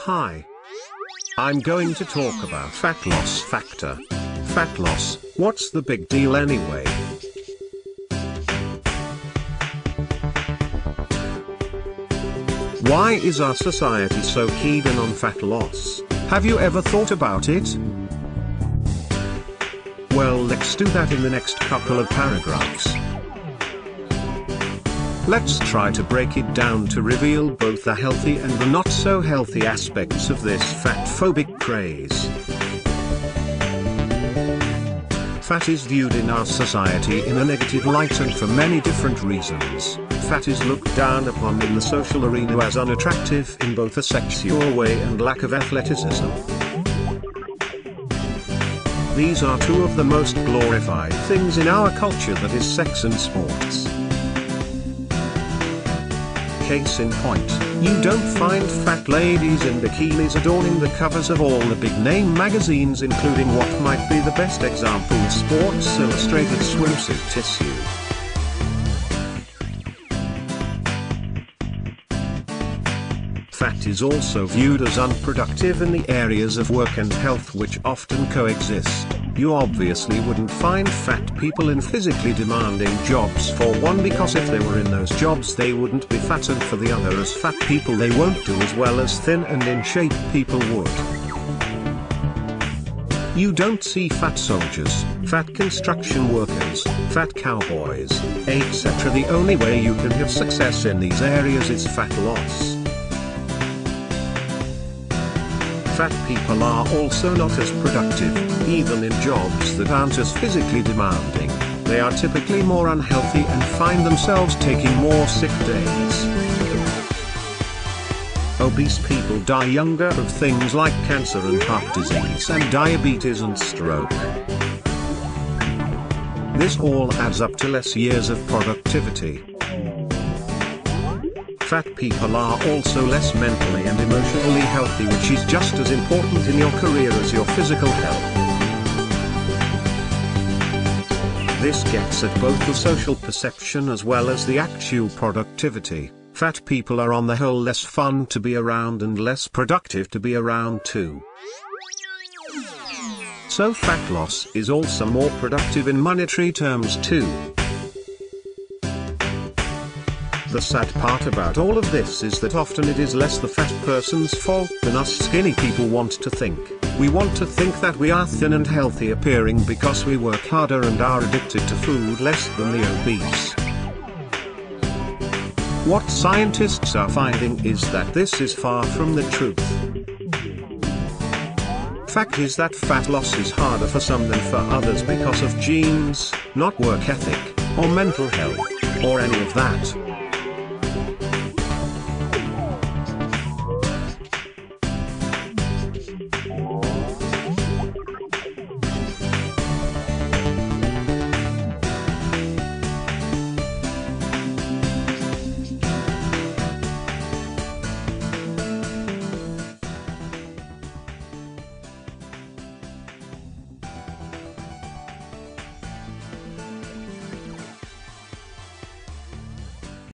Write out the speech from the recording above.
Hi. I'm going to talk about fat loss factor. Fat loss, what's the big deal anyway? Why is our society so keen on fat loss? Have you ever thought about it? Well, let's do that in the next couple of paragraphs. Let's try to break it down to reveal both the healthy and the not so healthy aspects of this fat-phobic craze. Fat is viewed in our society in a negative light, and for many different reasons. Fat is looked down upon in the social arena as unattractive in both a sexual way and lack of athleticism. These are two of the most glorified things in our culture, that is sex and sports. Case in point, you don't find fat ladies in bikinis adorning the covers of all the big-name magazines, including what might be the best example, Sports Illustrated Swimsuit Issue. Fat is also viewed as unproductive in the areas of work and health, which often coexist. You obviously wouldn't find fat people in physically demanding jobs, for one, because if they were in those jobs they wouldn't be fat, and for the other, as fat people they won't do as well as thin and in shape people would. You don't see fat soldiers, fat construction workers, fat cowboys, etc. The only way you can have success in these areas is fat loss. Fat people are also not as productive, even in jobs that aren't as physically demanding. They are typically more unhealthy and find themselves taking more sick days. Obese people die younger of things like cancer and heart disease and diabetes and stroke. This all adds up to less years of productivity. Fat people are also less mentally and emotionally healthy, which is just as important in your career as your physical health. This gets at both the social perception as well as the actual productivity. Fat people are on the whole less fun to be around and less productive to be around too. So fat loss is also more productive in monetary terms too. The sad part about all of this is that often it is less the fat person's fault than us skinny people want to think. We want to think that we are thin and healthy appearing because we work harder and are addicted to food less than the obese. What scientists are finding is that this is far from the truth. Fact is that fat loss is harder for some than for others because of genes, not work ethic, or mental health, or any of that.